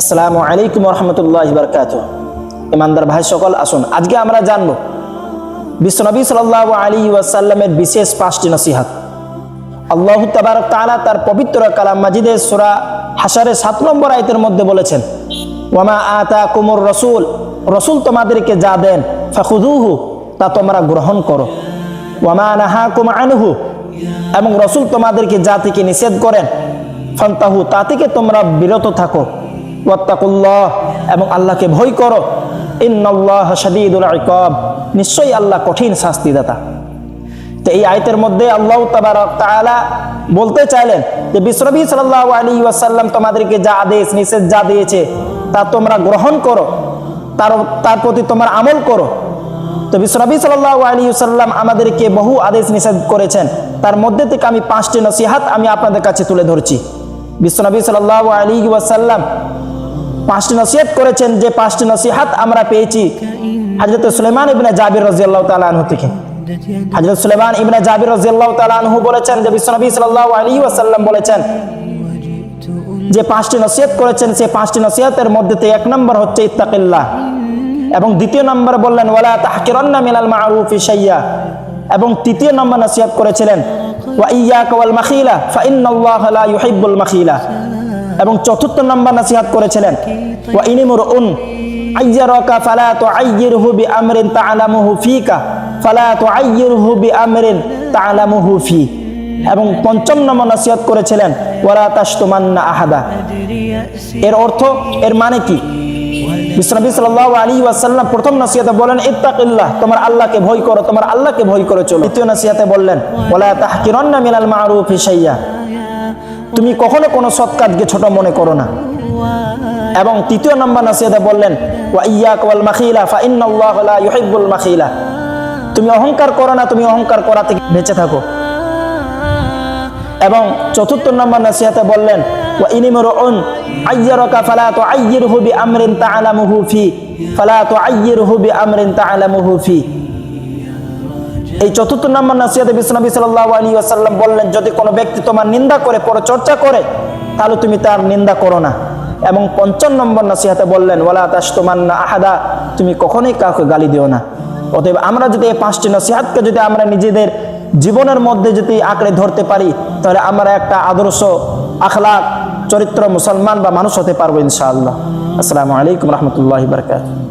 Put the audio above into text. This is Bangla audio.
আসসালামু আলাইকুম রহমতুল্লাহ বারকাতুহু। ইমানদার ভাই সকল, আসুন আজকে আমরা জানবো বিশ্বনবী সাল্লাল্লাহু আলাইহি ওয়াসাল্লামের বিশেষ 5টি নসিহত। আল্লাহ তাবারক তাআলা তার পবিত্র কালাম মাজিদে সূরা হাশরের 7 নম্বর আয়াতের মধ্যে বলেছেন, ওয়ামা আতাকুমুর রাসূল, রাসূল তোমাদেরকে যা দেন, ফাখুযুহু, তা তোমরা গ্রহণ করো, ওয়ামা নাহাকুম আনহু, এবং রাসূল তোমাদেরকে যা থেকে নিষেধ করেন, ফান্তাহু, তা থেকে তোমরা বিরত থাকো, ওয়াত্তাকুল্লাহ, এবং আল্লাহকে ভয় করো, ইন্নাল্লাহা শাদীদুল ইকাব, নিশ্চয়ই আল্লাহ কঠিন শাস্তিদাতা। তো এই আয়াতের মধ্যে আল্লাহ তাবারক তাআলা বলতে চাইলেন যে বিশ্বনবী সাল্লাল্লাহু আলাইহি ওয়াসাল্লাম তোমাদেরকে যা আদেশ নিষেধ যা দিয়েছে তা তোমরা গ্রহণ করো, তার প্রতি তোমরা আমল করো। তো বিশ্বনবী সাল্লাল্লাহু আলাইহি ওয়াসাল্লাম আমাদেরকে বহু আদেশ নিষেধ করেছেন, তার মধ্যে থেকে আমি 5টি নসিহত আমি আপনাদের কাছে তুলে ধরছি। বিশ্বনবী সাল্লাল্লাহু আলাইহি ওয়াসাল্লাম 5টি নসিহত করেছেন, যে 5টি নসিহত আমরা পেয়েছি হযরত সুলাইমান ইবনে জাবির রাদিয়াল্লাহু তাআলা আনহু থেকে। হযরত সুলাইমান ইবনে জাবির রাদিয়াল্লাহু তাআলা আনহু বলেছেন যে বিশ্বনবী সাল্লাল্লাহু আলাইহি ওয়াসাল্লাম বলেছেন যে 5টি নসিহত করেছেন, সেই 5টি নসিহতের মধ্যে থেকে 1 নম্বর হচ্ছে ইত্তাকিল্লাহ, এবং 2য় নম্বর বললেন ওয়ালা তাহকিরান্না মিনাল মা'রুফি শাইয়্যা, এবং 3য় নম্বর নসিহত করেছিলেন ওয়া ইয়্যাকা ওয়াল মাখিলা ফা ইন্নাল্লাহা লা ইউহিব্বুল মাখিলা, এবং 4th নম্বর নসিহত করেছিলেন ওয়া ইনিমরুন আইয়ারাকা ফালা তুআইয়িরহু বিআমরিন তা'লামুহু ফীকা ফালা তুআইয়িরহু বিআমরিন তা'লামুহু ফী, এবং 5ম নম্বর নসিহত করেছিলেন ওয়ালা তাশতুমান্না আহাদা। এর অর্থ, এর মানে কি? বিশ্বনবী সাল্লাল্লাহু আলাইহি ওয়াসাল্লাম প্রথম নসিহতে বলেন ইত্তাকিল্লাহ, তোমার আল্লাহকে ভয় করো, তোমার আল্লাহকে ভয় করে চলো। দ্বিতীয় নসিহতে বললেন ওয়ালা তাহকিরান্না মিনাল মা'রুফি শাইয়্যা, তুমি কখনো কোনো সৎ কাজকে ছোট মনে করো না। এবং 3য় নম্বর নসিহতে বললেন ওয়া ইয়্যাকা ওয়াল মাখিলা ফা ইন্নাল্লাহা লা ইউহিব্বুল মাখিলা, তুমি অহংকার করো না, তুমি অহংকার করা থেকে বেঁচে থাকো। এবং 4th নম্বর নসিহতে বললেন ওয়া ইনিমরুন আইয়ারাকা ফালা তুআইয়িরহু বিআমরিন তা'লামুহু ফী ফালা তুআইয়িরহু বিআমরিন তা'লামুহু ফী। এই 4th নম্বর নসিহতে বিশ্বনবী সাল্লাল্লাহু আলাইহি ওয়াসাল্লাম বললেন, যদি কোনো ব্যক্তি তোমার নিন্দা করে, পরচর্চা করে, তাহলে তুমি তার নিন্দা করো না। এবং 5ম নম্বর নসিহতে বললেন ওয়ালা তাশতুমান্না আহাদা, তুমি কখনোই কাউকে গালি দিও না। অতএব আমরা যদি এই 5টি নসিহতকে যদি আমরা নিজেদের জীবনের মধ্যে যদি আঁকড়ে ধরতে পারি, তাহলে আমরা একটা আদর্শ আখলাক চরিত্র মুসলমান বা মানুষ হতে পারবো ইনশাআল্লাহ। আসসালামু আলাইকুম রহমতুল্লাহি বারাকাতুহু।